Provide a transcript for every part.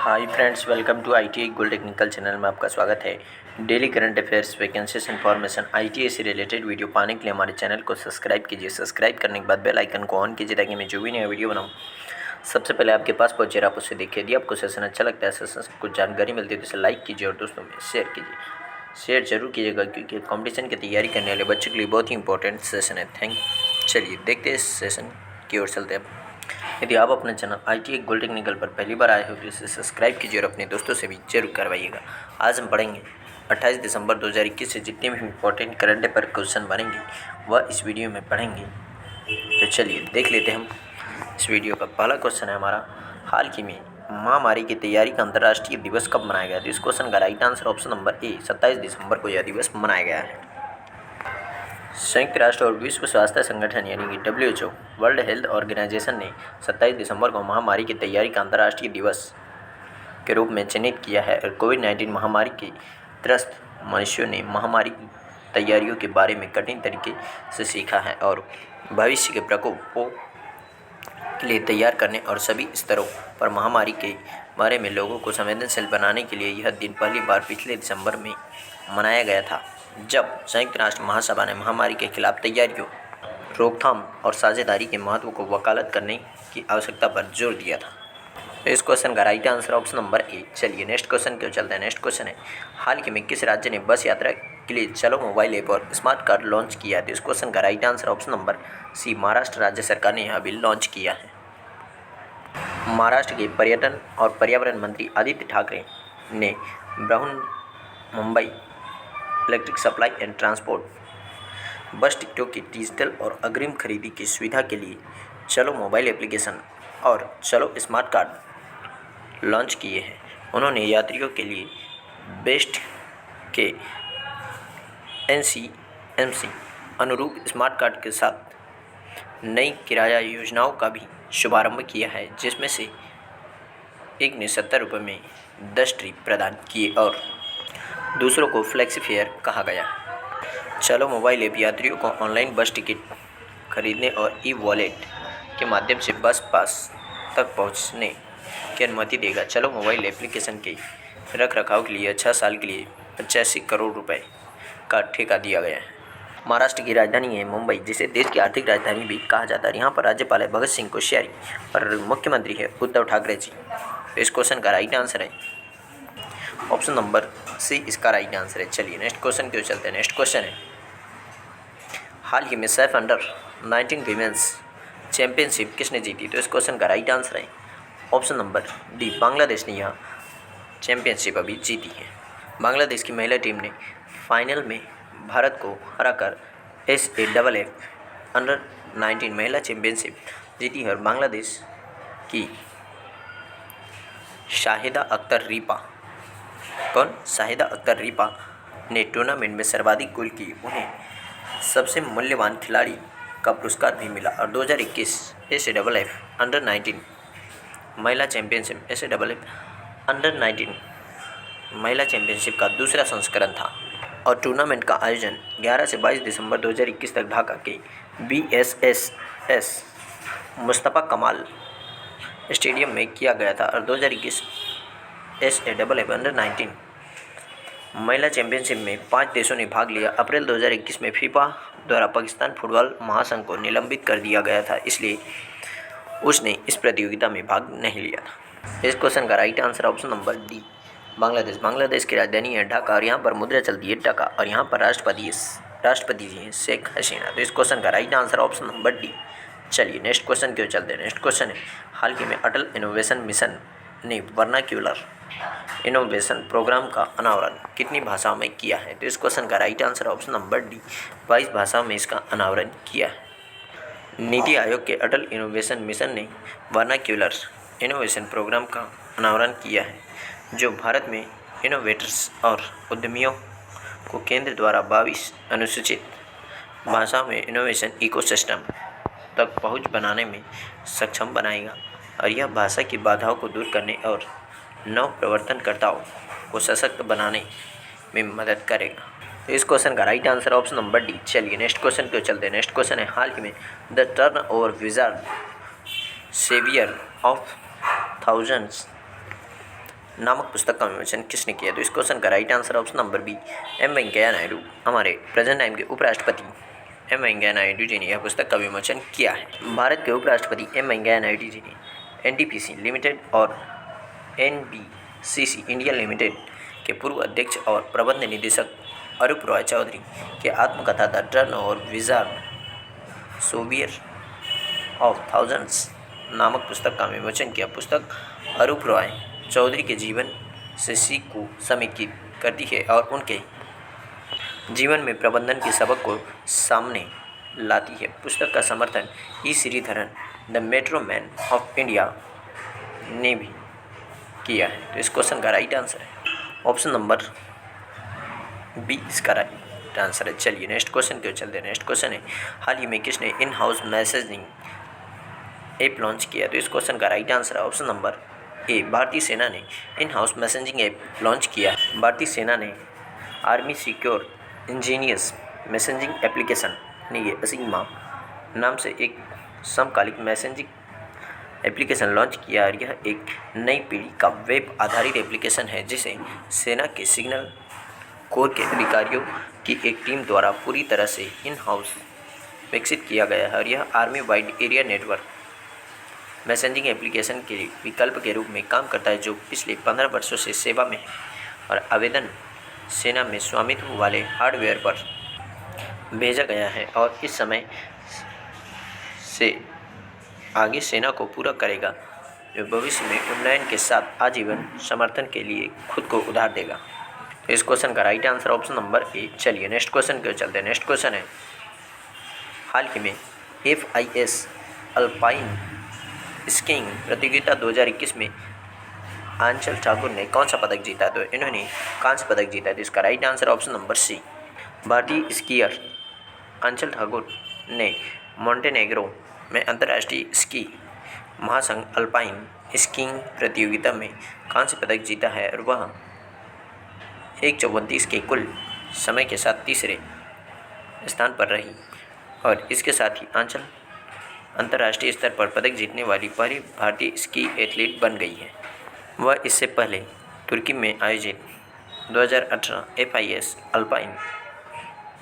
Hi friends, welcome to ITI gold technical channel में आपका स्वागत है। Daily current affairs, vacancies, information ITI से रिलेटेड वीडियो पाने के लिए हमारे चैनल को सब्सक्राइब कीजिए। सब्सक्राइब करने के बाद बेल आइकन को ऑन कीजिए ताकि मैं जो भी नया वीडियो बनाऊँ सबसे पहले आपके पास पहुँचे। आप उसे देखिए। यदि आपको सेशन अच्छा लगता है, सेशन से कुछ जानकारी मिलती है तो इसे लाइक कीजिए और दोस्तों में शेयर कीजिए। शेयर जरूर कीजिएगा क्योंकि कॉम्पिटिशन की तैयारी करने वाले बच्चों के लिए बहुत ही इंपॉर्टेंट सेशन है। चलिए देखते हैं इस सेशन की ओर चलते हैं। यदि आप अपने चैनल ITI गोल्ड टेक्निकल पर पहली बार आए हो तो इसे सब्सक्राइब कीजिए और अपने दोस्तों से भी जरूर करवाइएगा। आज हम पढ़ेंगे 28 दिसंबर 2021 से जितने भी इंपॉर्टेंट करंट अफेयर क्वेश्चन बनेंगे वह इस वीडियो में पढ़ेंगे। तो चलिए देख लेते हैं हम इस वीडियो का। पहला क्वेश्चन है हमारा, हाल ही में महामारी की तैयारी का अंतर्राष्ट्रीय दिवस कब मनाया गया? तो इस क्वेश्चन का right answer option number A 27 दिसंबर को यह दिवस मनाया गया है। संयुक्त राष्ट्र और विश्व स्वास्थ्य संगठन यानी कि WHO वर्ल्ड हेल्थ ऑर्गेनाइजेशन ने 27 दिसंबर को महामारी की तैयारी का अंतर्राष्ट्रीय दिवस के रूप में चिन्हित किया है। और कोविड-19 महामारी के त्रस्त मनुष्यों ने महामारी की तैयारियों के बारे में कठिन तरीके से सीखा है और भविष्य के प्रकोपों के लिए तैयार करने और सभी स्तरों पर महामारी के बारे में लोगों को संवेदनशील बनाने के लिए यह दिन पहली बार पिछले दिसंबर में मनाया गया था, जब संयुक्त राष्ट्र महासभा ने महामारी के खिलाफ तैयारियों, रोकथाम और साझेदारी के महत्व को वकालत करने की आवश्यकता पर जोर दिया था। इस क्वेश्चन का right answer option number A. चलिए नेक्स्ट क्वेश्चन क्यों चलते हैं। नेक्स्ट क्वेश्चन है, हाल ही में किस राज्य ने बस यात्रा के लिए चलो मोबाइल ऐप और स्मार्ट कार्ड लॉन्च किया है? तो इस क्वेश्चन का right answer option number C, Maharashtra राज्य सरकार ने यह बिल लॉन्च किया है। महाराष्ट्र के पर्यटन और पर्यावरण मंत्री आदित्य ठाकरे ने Brihanmumbai electric supply and transport bus टिकटों की डिजिटल और अग्रिम खरीदी की सुविधा के लिए चलो मोबाइल एप्लीकेशन और चलो स्मार्ट कार्ड लॉन्च किए हैं। उन्होंने यात्रियों के लिए बेस्ट के NCMC अनुरूप स्मार्ट कार्ड के साथ नई किराया योजनाओं का भी शुभारंभ किया है, जिसमें से एक ने 70 रुपये में 10 ट्रिप प्रदान किए और दूसरों को फ्लेक्सी फेयर कहा गया। चलो मोबाइल ऐप यात्रियों को ऑनलाइन बस टिकट खरीदने और ई-वॉलेट के माध्यम से बस पास तक पहुंचने की अनुमति देगा। चलो मोबाइल एप्लीकेशन के रखरखाव के लिए 6 साल के लिए 85 करोड़ रुपए का ठेका दिया गया है। महाराष्ट्र की राजधानी है मुंबई, जिसे देश की आर्थिक राजधानी भी कहा जाता है। यहाँ पर राज्यपाल है भगत सिंह कोश्यारी और मुख्यमंत्री है उद्धव ठाकरे जी। इस क्वेश्चन का राइट आंसर है ऑप्शन नंबर सी, इसका राइट आंसर है। चलिए नेक्स्ट क्वेश्चन क्यों चलते हैं। नेक्स्ट क्वेश्चन है, हाल ही में सैफ अंडर-19 वीमेंस चैंपियनशिप किसने जीती? तो इस क्वेश्चन का राइट आंसर है ऑप्शन नंबर डी, बांग्लादेश ने यह चैंपियनशिप अभी जीती है। बांग्लादेश की महिला टीम ने फाइनल में भारत को हराकर SAFF अंडर-19 महिला चैंपियनशिप जीती है और बांग्लादेश की शाहिदा अख्तर रीपा ने टूर्नामेंट में सर्वाधिक गोल किए। उन्हें सबसे मूल्यवान खिलाड़ी का पुरस्कार भी मिला और 2021 SAFF अंडर-19 महिला चैंपियनशिप SAFF अंडर-19 महिला चैंपियनशिप का दूसरा संस्करण था और टूर्नामेंट का आयोजन 11 से 22 दिसंबर 2021 तक ढाका के BSSS मुस्तफ़ा कमाल स्टेडियम में किया गया था और 2021 SAFF अंडर-19 महिला चैंपियनशिप में 5 देशों ने भाग लिया। अप्रैल 2021 में फीफा द्वारा पाकिस्तान फुटबॉल महासंघ को निलंबित कर दिया गया था, इसलिए उसने इस प्रतियोगिता में भाग नहीं लिया था। इस क्वेश्चन का right answer option number D, Bangladesh की राजधानी है ढाका और यहाँ पर मुद्रा चलती है टका और यहाँ पर राष्ट्रपति जी हैं शेख हसीना। तो इस क्वेश्चन का right answer option number D. चलिए नेक्स्ट क्वेश्चन क्यों चलते हैं। नेक्स्ट क्वेश्चन है, हाल ही में अटल इनोवेशन मिशन ने वर्नाक्यूलर इनोवेशन प्रोग्राम का अनावरण कितनी भाषाओं में किया है? तो इस क्वेश्चन का right answer option number D, 22 भाषाओं में इसका अनावरण किया है। नीति आयोग के अटल इनोवेशन मिशन ने वर्नाक्यूलर इनोवेशन प्रोग्राम का अनावरण किया है, जो भारत में इनोवेटर्स और उद्यमियों को केंद्र द्वारा 22 अनुसूचित भाषाओं में इनोवेशन इकोसिस्टम तक पहुंच बनाने में सक्षम बनाएगा और यह भाषा की बाधाओं को दूर करने और नव प्रवर्तनकर्ताओं को सशक्त बनाने में मदद करेगा। तो इस क्वेश्चन का right answer option number D. चलिए नेक्स्ट क्वेश्चन क्यों चलते हैं। नेक्स्ट क्वेश्चन है, हाल ही में the turn over wizard saviour of thousands नामक पुस्तक का विमोचन किसने किया? तो इस क्वेश्चन का right answer option number B M Venkaiah Naidu, हमारे प्रेजेंट टाइम के उपराष्ट्रपति एम वेंकैया नायडू जी ने यह पुस्तक का विमोचन किया है। भारत के उपराष्ट्रपति एम वेंकैया नायडू जी ने एनटीपीसी लिमिटेड और एनबीसीसी इंडिया लिमिटेड के पूर्व अध्यक्ष और प्रबंध निदेशक अरूप रॉय चौधरी के आत्मकथा द टर्न और विजार्ड सोवियर ऑफ थाउजेंड्स नामक पुस्तक का विमोचन किया। पुस्तक अरूप रॉय चौधरी के जीवन से सीख को समेकित करती है और उनके जीवन में प्रबंधन के सबक को सामने लाती है। पुस्तक का समर्थन E Sreedharan the metro man of India ने भी किया है। तो इस क्वेश्चन का राइट आंसर है ऑप्शन नंबर बी इसका राइट आंसर है। चलिए नेक्स्ट क्वेश्चन क्यों चलते हैं। नेक्स्ट क्वेश्चन है हाल ही में किसने in house messaging app launch किया? तो इस क्वेश्चन का राइट आंसर है ऑप्शन नंबर ए भारतीय सेना ने in house messaging app launch किया। भारतीय सेना ने army secure engineers messaging application ने ये असीमा नाम से एक समकालिक मैसेजिंग एप्लीकेशन लॉन्च किया और यह एक नई पीढ़ी का वेब आधारित एप्लीकेशन है जिसे सेना के सिग्नल कोर के अधिकारियों की एक टीम द्वारा पूरी तरह से इन हाउस विकसित किया गया है और यह army wide area network messaging application के विकल्प के रूप में काम करता है जो पिछले 15 वर्षों से सेवा में है और आवेदन सेना में स्वामित्व वाले हार्डवेयर पर भेजा गया है और इस समय से आगे सेना को पूरा करेगा जो भविष्य में उन्नयन के साथ आजीवन समर्थन के लिए खुद को उधार देगा। तो इस क्वेश्चन का right answer option number A. चलिए नेक्स्ट क्वेश्चन क्यों चलते हैं। नेक्स्ट क्वेश्चन है हाल ही में FIS अल्पाइन स्कीइंग प्रतियोगिता 2021 में आंचल ठाकुर ने कौन सा पदक जीता? तो इन्होंने कांस्य पदक जीता। तो इसका right answer option number C. भारतीय स्कीयर आंचल ठाकुर ने मोंटेनेग्रो में अंतर्राष्ट्रीय स्की महासंघ अल्पाइन स्कीइंग प्रतियोगिता में कांस्य पदक जीता है और वह 1:34 के कुल समय के साथ तीसरे स्थान पर रही और इसके साथ ही आंचल अंतर्राष्ट्रीय स्तर पर पदक जीतने वाली पहली भारतीय स्की एथलीट बन गई है। वह इससे पहले तुर्की में आयोजित 2018 FIS अल्पाइन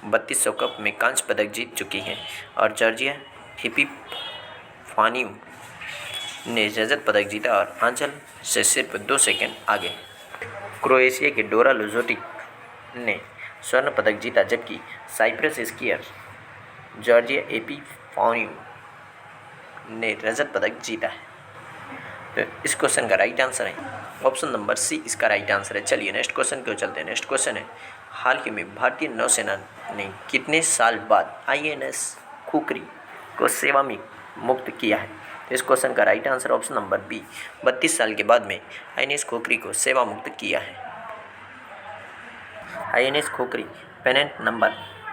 3200 कप में कांस्य पदक जीत चुकी हैं और जॉर्जिया एपिफानिउ ने रजत पदक जीता और आंचल से सिर्फ 2 सेकंड आगे। क्रोएशिया के डोरा लुजोटिक ने स्वर्ण पदक जीता जबकि साइप्रस स्कीयर जॉर्जिया एपिफानिउ ने रजत पदक जीता है। तो इस क्वेश्चन का राइट आंसर है ऑप्शन नंबर सी इसका राइट आंसर है। चलिए नेक्स्ट क्वेश्चन क्यों चलते हैं। नेक्स्ट क्वेश्चन है हाल ही में भारतीय नौसेना ने कितने साल बाद INS खुखरी को सेवा में मुक्त किया है? इस क्वेश्चन का right answer option number B 32 साल के बाद में INS खुखरी को सेवा मुक्त किया है। INS खुखरी पेनेंट नंबर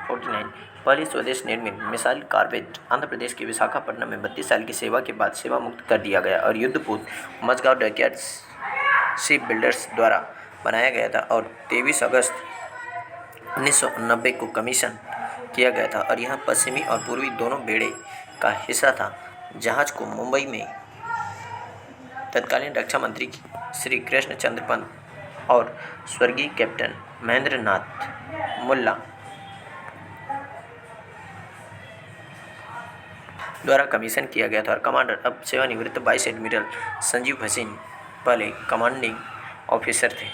49 पहली स्वदेश निर्मित मिसाइल कॉर्वेट आंध्र प्रदेश के विशाखापट्टनम में 32 साल की सेवा के बाद सेवा मुक्त कर दिया गया और युद्धपूर्व मझगांव डॉकयार्ड शिप बिल्डर्स द्वारा बनाया गया था और 23 अगस्त 1990 को कमीशन किया गया था और यह पश्चिमी और पूर्वी दोनों बेड़े का हिस्सा था। जहाज को मुंबई में तत्कालीन रक्षा मंत्री श्री कृष्ण चंद्र पंत और स्वर्गीय कैप्टन महेंद्र नाथ मुल्ला द्वारा कमीशन किया गया था और कमांडर अब सेवानिवृत्त वाइस एडमिरल संजीव भसीन पहले कमांडिंग ऑफिसर थे।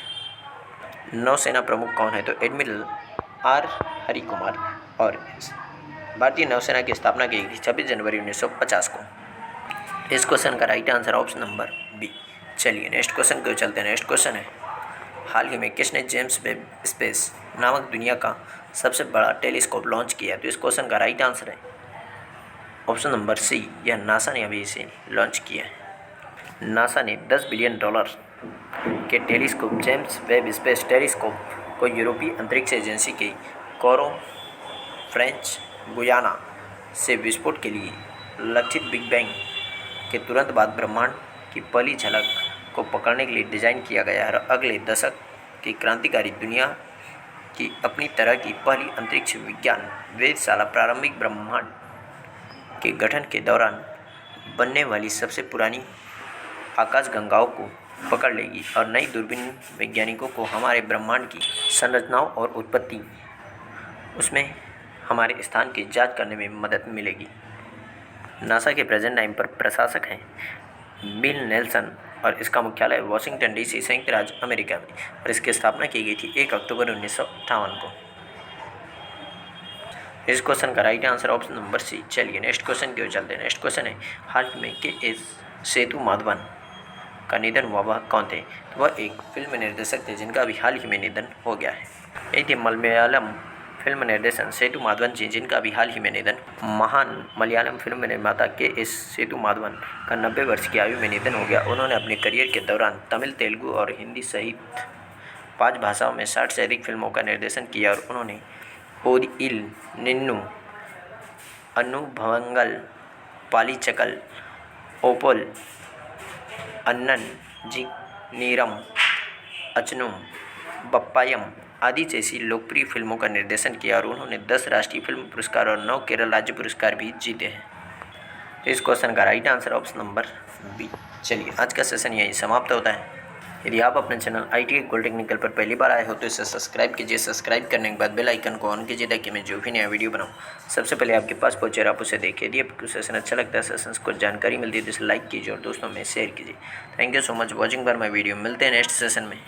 नौसेना प्रमुख कौन है? तो एडमिरल R हरि कुमार और भारतीय नौसेना की स्थापना की गई 26 जनवरी 1950 को। इस क्वेश्चन का right answer option number B. चलिए नेक्स्ट क्वेश्चन क्यों चलते हैं। नेक्स्ट क्वेश्चन है हाल ही में किसने जेम्स वेब स्पेस नामक दुनिया का सबसे बड़ा टेलीस्कोप लॉन्च किया? तो इस क्वेश्चन का राइट आंसर है ऑप्शन नंबर सी। यह नासा ने अभी इसे लॉन्च किया है। नासा ने $10 बिलियन के telescope James Webb space telescope को यूरोपीय अंतरिक्ष एजेंसी के कोरो फ्रेंच गुयाना से विस्फोट के लिए लक्षित बिग बैंग के तुरंत बाद ब्रह्मांड की पहली झलक को पकड़ने के लिए डिज़ाइन किया गया है और अगले दशक की क्रांतिकारी दुनिया की अपनी तरह की पहली अंतरिक्ष विज्ञान वेधशाला प्रारंभिक ब्रह्मांड के गठन के दौरान बनने वाली सबसे पुरानी आकाशगंगाओं को पकड़ लेगी और नई दूरबीन वैज्ञानिकों को हमारे ब्रह्मांड की संरचनाओं और उत्पत्ति उसमें हमारे स्थान की जांच करने में मदद मिलेगी। नासा के प्रेजेंट टाइम पर प्रशासक हैं बिल नेल्सन और इसका मुख्यालय वाशिंगटन डीसी संयुक्त राज्य अमेरिका में, और इसकी स्थापना की गई थी 1 अक्टूबर 1958 को। इस क्वेश्चन का right answer option number C. चलिए नेक्स्ट क्वेश्चन की ओर चलते हैं। नेक्स्ट क्वेश्चन है, हाल ही में के एस सेतुमाधवन का निधन हुआ, वह कौन थे? तो वह एक फिल्म निर्देशक थे जिनका अभी हाल ही में निधन हो गया है। यही थे मलयालम फिल्म निर्देशन सेतुमाधवन जी, जिनका अभी हाल ही में निधन। महान मलयालम फिल्म निर्माता के एस सेतुमाधवन का 90 वर्ष की आयु में निधन हो गया। उन्होंने अपने करियर के दौरान तमिल, तेलुगु और हिंदी सहित 5 भाषाओं में 60 से अधिक फिल्मों का निर्देशन किया, और उन्होंने ओरिइल निन्नू, अनुभवंगल, पालीचकल, ओपोल, अन्नन जी नीरम, अचनुम, बप्पायम आदि जैसी लोकप्रिय फिल्मों का निर्देशन किया, और उन्होंने 10 राष्ट्रीय फिल्म पुरस्कार और 9 केरल राज्य पुरस्कार भी जीते हैं। तो इस क्वेश्चन का right answer option number B. चलिए आज का सेशन यही समाप्त होता है। यदि आप अपने चैनल ITA गोल्ड टेक्निकल पर पहली बार आए हो तो इसे सब्सक्राइब कीजिए। सब्सक्राइब करने के बाद बेल आइकन को ऑन कीजिए ताकि मैं जो भी नया वीडियो बनाऊं सबसे पहले आपके पास पहुंचे और आप उसे देखिए। यदि आपको सेशन अच्छा लगता है, सेशन को जानकारी मिलती है तो इसे लाइक कीजिए और दोस्तों में शेयर कीजिए। Thank you so much watching for my video. मिलते हैं नेक्स्ट सेशन में।